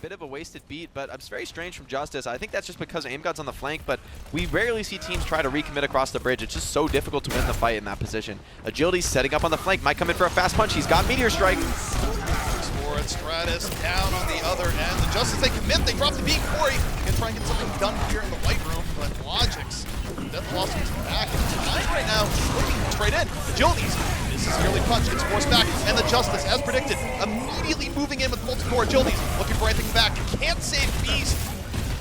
bit of a wasted beat, but it's very strange from Justice. I think that's just because AimGod's on the flank, but we rarely see teams try to recommit across the bridge. It's just so difficult to win the fight in that position. Agility's setting up on the flank, might come in for a fast punch. He's got Meteor Strike. Stratus down on the other end. The Justice, they commit, they drop the beat. Corey can try and get something done here in the white room, but Logic's Death Blossom's back in time right now, looking straight in. Agilities, this is nearly punch, it's forced back, and the Justice, as predicted, immediately moving in with multi-core. Agilities looking for anything back, can't save Beast,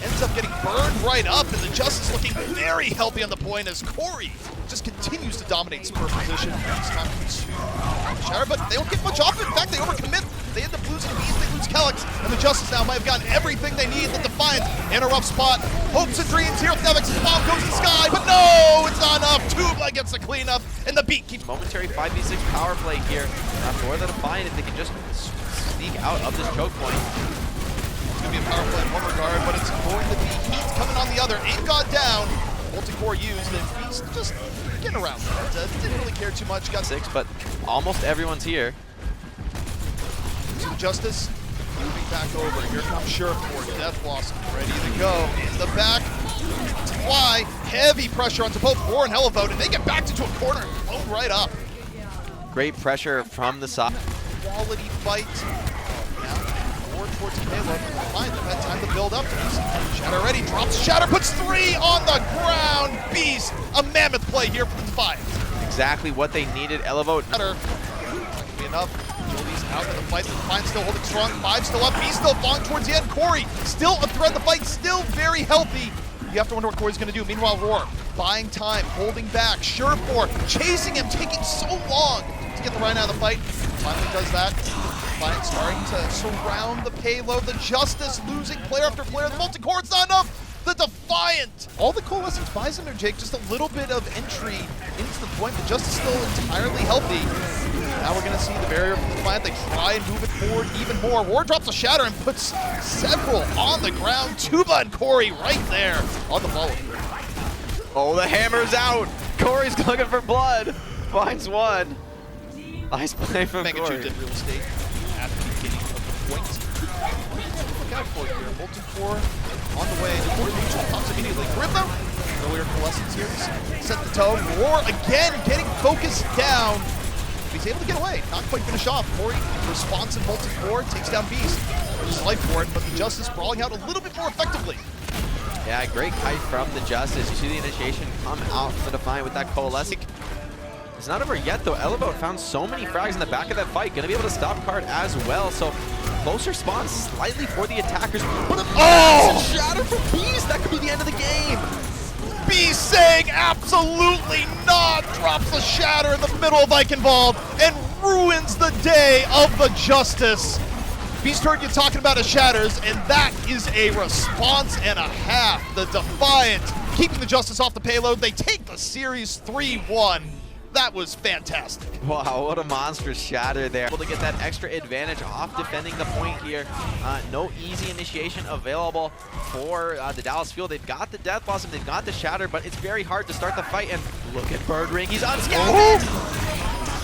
ends up getting burned right up, and the Justice looking very healthy on the point as Corey just continues to dominate spur position. It's time to Shatter, but they don't get much off it. In fact, they overcommit. They end up losing Beast, they lose Kellex, and the Justice now might have gotten everything they need. The Defiant in a rough spot. Hopes and dreams here. Fnatic's bomb goes to the sky, but no, it's not enough. Tubla gets the cleanup, and the beat keeps. Momentary 5v6 power play here for the Defiant if they can just sneak out of this choke point. It's going to be a power play in one regard, but it's going to be Heat coming on the other. AimGod down. Multi-core used, and Beast just getting around that. Didn't really care too much. Got 6, but almost everyone's here. To the Justice, moving back over. Here comes Surefour, Death Blossom, ready to go. In the back, to fly. Heavy pressure onto both War and Hellevote, and they get backed into a corner and blown right up. Great pressure from the side. Quality fight. Now, more towards Caleb. Fine, they've had time to build up to this. Shatter ready, drops Shatter, puts 3 on the ground. Beast, a mammoth play here for the Defiant. Exactly what they needed. Hellevote. Not gonna be enough. Agility's out of the fight. The Defiant still holding strong. 5 still up. Beast still falling towards the end. Corey still a threat. The fight still very healthy. You have to wonder what Corey's going to do. Meanwhile, Roar buying time, holding back. Surefour chasing him, taking so long to get the Rhino out of the fight. Finally does that. Defiant starting to surround the payload. The Justice losing player after player. The multi-core, it's not enough. The Defiant. All the coalescence buys in there, Jake. Just a little bit of entry into the point. The Justice still entirely healthy. Now we're going to see the barrier from the Defiant. They try and move it forward even more. War drops a Shatter and puts several on the ground. Tuba and Corey right there on the follow. Oh, the hammer's out. Corey's looking for blood. Finds one. Nice play from Mega Corey. did real estate at the beginning of the point. Look out for it here. Multi-core on the way. The Corey neutral pops immediately. Grimmer, earlier coalescence here. Set the tone. War again getting focused down. He's able to get away, not quite finish off. Corey, responsive multi-core, takes down Beast. There's life for it, but the Justice brawling out a little bit more effectively. Yeah, great kite from the Justice. You see the initiation come out from the Defiant with that coalescing. It's not over yet though. Hellevote found so many frags in the back of that fight. Gonna be able to stop card as well. So closer spawn slightly for the attackers. But a Shatter from Beast. That could be the end of the game. Beast saying absolutely not, drops the Shatter in the middle of Eichenwald and ruins the day of the Justice. Beast heard you talking about his Shatters, and that is a response and a half. The Defiant keeping the Justice off the payload. They take the series 3-1. That was fantastic. Wow, what a monstrous Shatter there. Able to get that extra advantage off defending the point here. No easy initiation available for the Dallas Fuel. They've got the Death Blossom, they've got the Shatter, but it's very hard to start the fight. And look at Birdring, he's unscathed.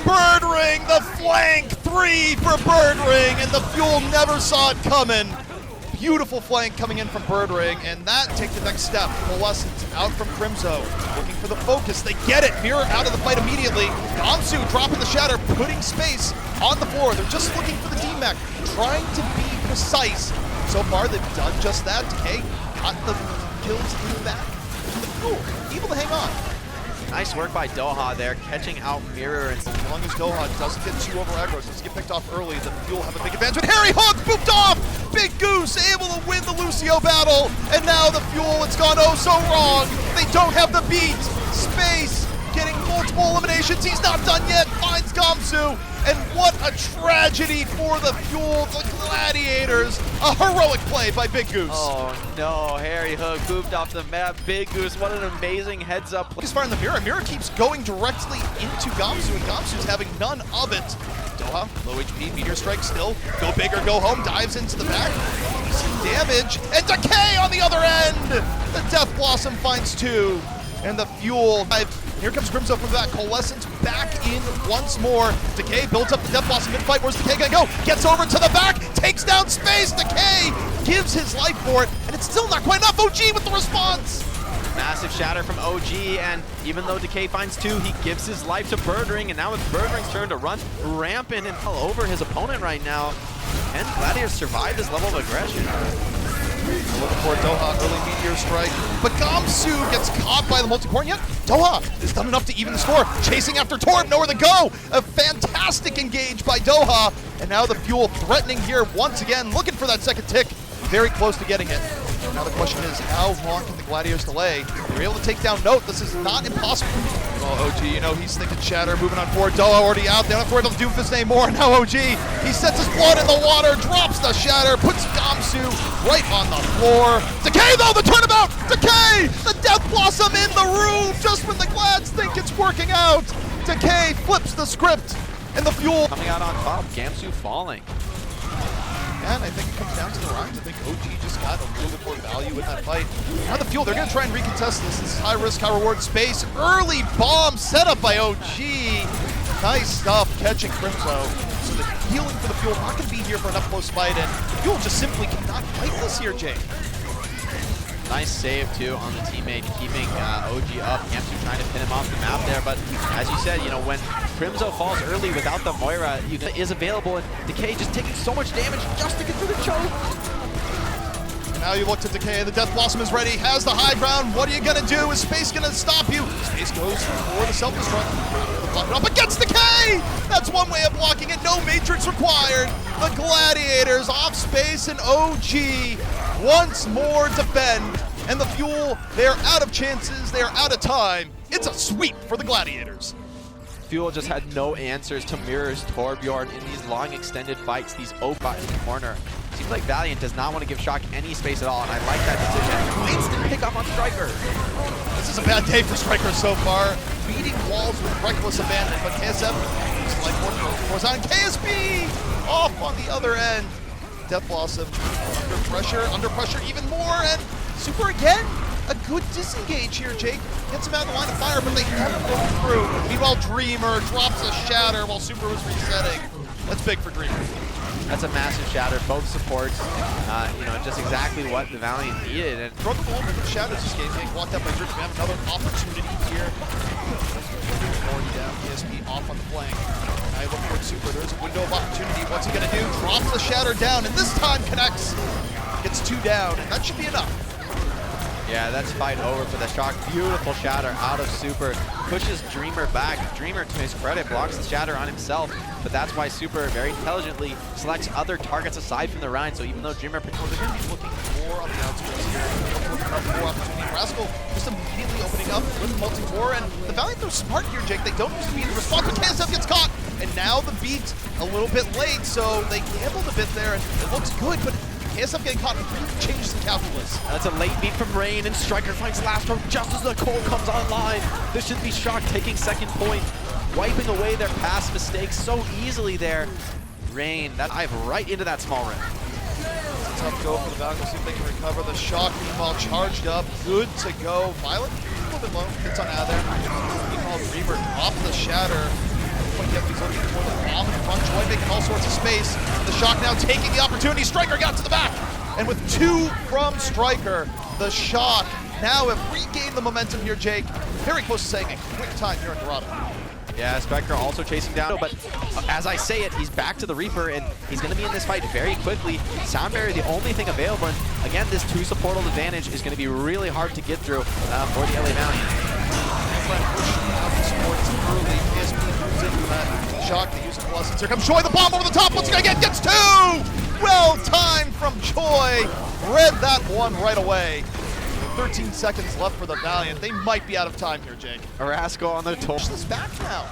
Birdring, the flank 3 for Birdring, and the Fuel never saw it coming. Beautiful flank coming in from Birdring, and that takes the next step. Coalescence out from Crimzo, looking for the focus. They get it. Mirror out of the fight immediately. Gamsu dropping the Shatter, putting space on the floor. They're just looking for the DMACC, trying to be precise. So far, they've done just that. Decay got the kills in the back. The Fuel able to hang on. Nice work by Doha there, catching out Mirror. As long as Doha doesn't get too over aggro, doesn't get picked off early, the Fuel have a big advantage. But Harry Hook booped off! Big Goose able to win the Lucio battle, and now the Fuel, it's gone oh so wrong. They don't have the beat. Space getting multiple eliminations. He's not done yet. Finds Gamsu, and what a tragedy for the Fuel, the Gladiators. A heroic play by Big Goose. Oh no, Harry Hook moved off the map. Big Goose, what an amazing heads up play. He's firing the Mirror. Mirror keeps going directly into Gamsu, and Gamsu's having none of it. Doha, low HP, Meteor Strike still. Go big or go home, dives into the back. Some damage, and Decay on the other end! The Death Blossom finds 2. and the Fuel. Here comes Crimzo from the back. Coalescence back in once more. Decay builds up the Death Blossom mid-fight. Where's Decay gonna go? Gets over to the back, takes down Space. Decay gives his life for it, and it's still not quite enough. OG with the response. Massive shatter from OG, and even though Decay finds 2, he gives his life to Birdring, and now it's Birdring's turn to run rampant and all over his opponent right now. Can Gladiators survive this level of aggression? Looking for Doha, early Meteor Strike, but Gamsu gets caught by the multi-core, and yet Doha has done enough to even the score. Chasing after Torb, nowhere to go. A fantastic engage by Doha, and now the Fuel threatening here once again, looking for that second tick, very close to getting it. Now the question is, how long can the Gladiators delay? They're able to take down Note. This is not impossible. Well, OG, you know, he's thinking Shatter, moving on forward. Doha already out. They don't have to worry about the Doomfist anymore. Now OG, he sets his blood in the water, drops the Shatter, puts Gamsu right on the floor. Decay, though, the turnabout! Decay! The Death Blossom in the room just when the Glads think it's working out. Decay flips the script, and the Fuel Coming out on top, Gamsu falling. And I think it comes down to the rounds. I think OG just got a little bit more value in that fight. Now the Fuel, they're going to try and recontest this. This is high risk, high reward Space. Early bomb set up by OG. Nice stuff catching Crimzo. So the healing for the Fuel not going to be here for an up-close fight, and the Fuel just simply cannot fight this here, Jake. Nice save, too, on the teammate, keeping OG up. Gamsu trying to pin him off the map there, but as you said, you know, when Crimzo falls early without the Moira, is available, and Decay just taking so much damage just to get through the choke. And now you look to Decay, the Death Blossom is ready, has the high ground. What are you gonna do? Is Space gonna stop you? Space goes for the self-destruct. Block it up against Decay! That's one way of blocking it, no Matrix required. The Gladiators off Space, and OG once more defend. And the Fuel, they're out of chances, they're out of time. It's a sweep for the Gladiators. Fuel just had no answers to Mirror's Torbjorn in these long extended fights, these Opa in the corner. Seems like Valiant does not want to give Shock any space at all, and I like that decision. Instant pick up on Striker. This is a bad day for Striker so far. Beating walls with reckless abandon, but KSF looks like one goes on. KSB off on the other end. Death Blossom under pressure even more, and Super again. A good disengage here, Jake. Gets him out of the line of fire, but they haven't broken through. Meanwhile, Dreamer drops a Shatter while Super was resetting. That's big for Dreamer. That's a massive shatter, both supports, you know, just exactly what the Valiant needed. And broke a little bit of shadows this game, getting blocked up by Dreamer. We have another opportunity here. Already down, PSP off on the flank. Now you look for Super, there's a window of opportunity. What's he gonna do? Drops the Shatter down, and this time connects. Gets 2 down, and that should be enough. yeah, that's fight over for the Shock. Beautiful shatter out of Super. Pushes Dreamer back. Dreamer, to his credit, blocks the shatter on himself, but that's why Super very intelligently selects other targets aside from the Rhine. So even though Dreamer... They're going to be looking more on the outskirts here. Looking for more opportunity. Rascal just immediately opening up with multi-war, and the Valiant, they're smart here, Jake. They don't use the beat in response, but KSF gets caught, and now the beat a little bit late, so they gambled a bit there, and it looks good, but KSF getting caught really changes the calculus. That's a late beat from Rain, and Striker finds last round just as the Cole comes online. This should be Shock taking second point, wiping away their past mistakes so easily there. Rain, that dive right into that small rim. It's a tough go for the Valiant. We'll see if they can recover. The Shock, meanwhile, charged up, good to go. Violet, a little bit low, gets on out of there. Meanwhile, Dreamer dropped the Shatter. Yep, he's looking for the bomb in front. Joy making all sorts of space. The Shock now taking the opportunity. Striker got to the back. And with 2 from Striker, the Shock now have regained the momentum here, Jake. Very close to saying a quick time here in Dorado. Yeah, Spectre also chasing down, but as I say it, he's back to the Reaper, and he's going to be in this fight very quickly. Sound Barrier, the only thing available, and again, this 2 supportal advantage is going to be really hard to get through for the LA Valiant. Early, PSP moves into that Shock. They use Coalescence. Here comes Choi, the bomb over the top. What's he gonna get? Gets 2! Well timed from Choi. Read that one right away. 13 seconds left for the Valiant. They might be out of time here, Jake. Arasco on the toll. Push this back now.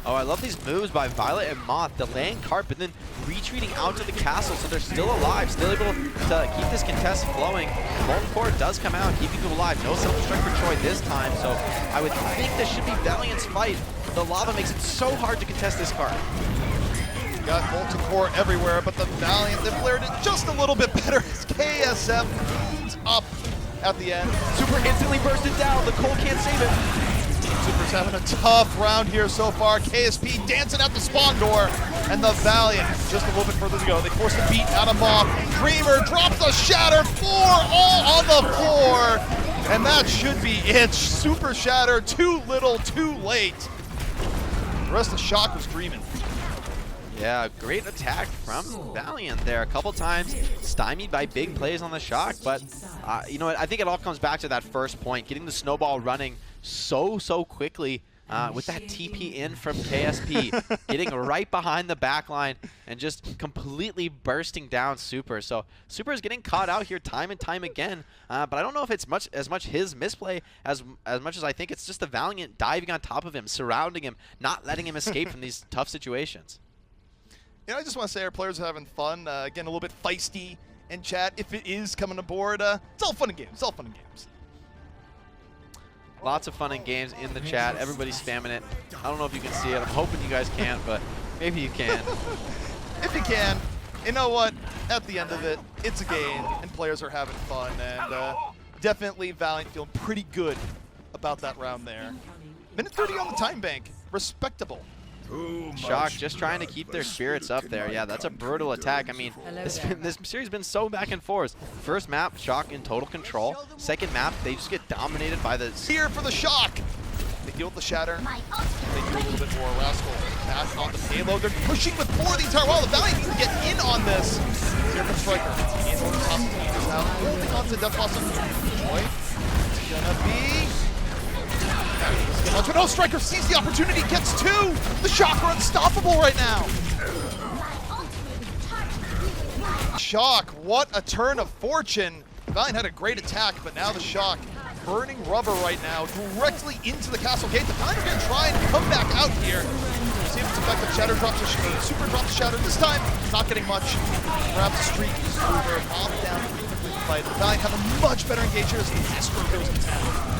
Oh, I love these moves by Violet and Moth, delaying Carp and then retreating out to the castle, so they're still alive, still able to keep this contest flowing. Molten Core does come out, keeping them alive. No self-destruct for Troy this time, so I would think this should be Valiant's fight. The lava makes it so hard to contest this card. Got Molten Core everywhere, but the Valiant, they've flared it just a little bit better as KSF cleans up at the end. Super instantly bursted down. The Cole can't save it. Super's having a tough round here so far. KSP dancing at the spawn door, and the Valiant just a little bit further to go. They force the beat out of Moth. Dreamer drops the Shatter, 4 all on the floor, and that should be it. Super Shatter, too little, too late. The rest of the Shock was dreaming. Yeah, great attack from Valiant there. A couple times stymied by big plays on the Shock, but you know what? I think it all comes back to that first point, getting the snowball running so quickly with that TP in from KSP, getting right behind the back line and just completely bursting down Super. So Super is getting caught out here time and time again, but I don't know if it's as much his misplay as much as I think it's just the Valiant diving on top of him, surrounding him, not letting him escape from these tough situations. You know, I just want to say our players are having fun, getting a little bit feisty in chat. If it is coming aboard, it's all fun and games. It's all fun and games. Lots of fun and games in the chat. Everybody's spamming it. I don't know if you can see it. I'm hoping you guys can't, but maybe you can. If you can, you know what? At the end of it, it's a game, and players are having fun, and definitely Valiant feeling pretty good about that round there. Minute 30 on the time bank. Respectable. Shock just trying to keep their spirits up there. Yeah, that's a brutal attack. I mean, this series has been so back and forth. First map, Shock in total control. Second map, they just get dominated by the... Here for the Shock! They deal with the Shatter. They do a little bit more. Rascal back on the payload. They're pushing with 4 the entire while. The Valiant need to get in on this. Here from Striker. In on the top of the team is now holding on to Death Blossom. Joy. It's gonna be... No, Striker sees the opportunity, gets 2! The Shock are unstoppable right now! Shock, what a turn of fortune! Valiant had a great attack, but now the Shock burning rubber right now, directly into the castle gate. The Valiant are going to try and come back out here. See if it's effective. Shatter drops the Super drops the Shatter. This time, not getting much. Grabs the streak, over, off down, fight. The Valiant have a much better engage here as Esper goes to town.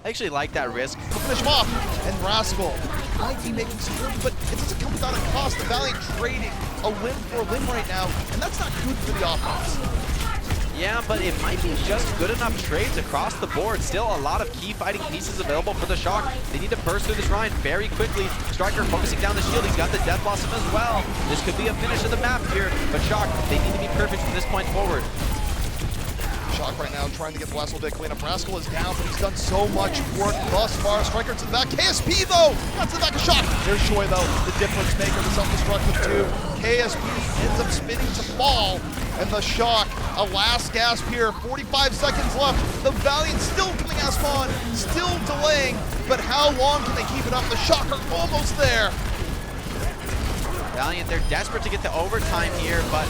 I actually like that risk. To finish him off, and Rascal might be making some room, but it doesn't come without a cost. The Valiant trading a limb for a limb right now, and that's not good for the offense. Yeah, but it might be just good enough trades across the board. Still a lot of key fighting pieces available for the Shock. They need to burst through the shrine very quickly. Striker focusing down the shield. He's got the Death Blossom as well. This could be a finish of the map here, but Shock, they need to be perfect from this point forward. Shock right now trying to get the last little bit clean up. Rascal is down, but he's done so much work thus far. Striker to the back. KSP though, not to the back of Shock. There's Choi though, the difference maker, the self-destruct with 2. KSP ends up spinning to fall, and the Shock, a last gasp here. 45 seconds left. The Valiant still coming out spawn, still delaying, but how long can they keep it up? The Shock are almost there. Valiant, they're desperate to get to overtime here, but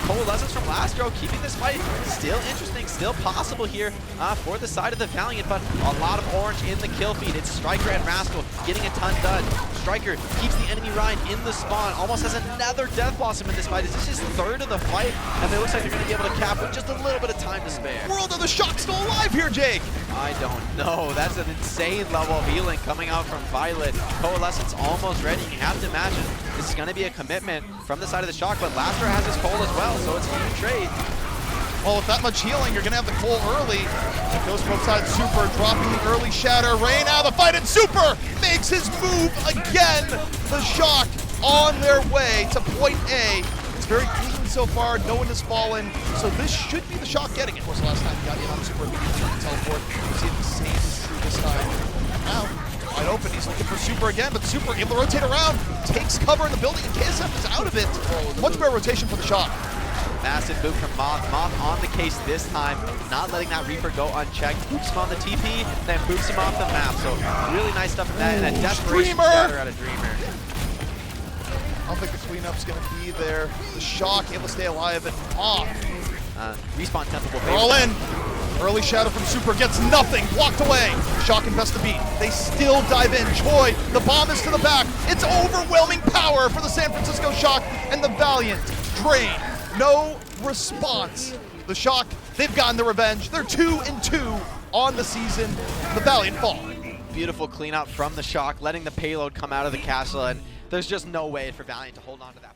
Coalescence from Lastro keeping this fight still interesting, still possible here for the side of the Valiant, but a lot of orange in the kill feed. It's Striker and Rascal getting a ton done. Striker keeps the enemy Ryan in the spawn, almost has another Death Blossom in this fight. Is this his 3rd of the fight? And it looks like they're going to be able to cap with just a little bit of time to spare. World of the Shock still alive here, Jake! I don't know. That's an insane level of healing coming out from Violet. Coalescence almost ready. You have to imagine this is going to be a commitment from the side of the Shock, but Lastro has his Cole as well, so it's a new trade. Well, with that much healing, you're going to have the Cole early. It goes both sides. Super dropping the early Shatter. Rain out of the fight, and Super makes his move again. The Shock on their way to point A. It's very clean so far. No one has fallen. So this should be the Shock getting it. Of course, last time he got in on Super immediately on the teleport. We'll see if the same is true this time. Now, wide open. He's looking for Super again, but Super able to rotate around. Takes cover in the building, and KSF is out of it. Much better rotation for the Shock. Massive boot from Moth. Moth on the case this time, not letting that Reaper go unchecked. Boops him on the TP, then boops him off the map. So really nice stuff from that, and a desperation Shatter out of Dreamer. I don't think the cleanup's going to be there. The Shock able to stay alive, and off. Respawn Temple will They're all in. Early Shadow from Super gets nothing. Blocked away. Shock invests the beat. They still dive in. Choi, the bomb is to the back. It's overwhelming power for the San Francisco Shock, and the Valiant drain. No response. The Shock, they've gotten their revenge. They're 2-2 on the season. The Valiant fall. Beautiful clean out from the Shock, letting the payload come out of the castle, and there's just no way for Valiant to hold on to that.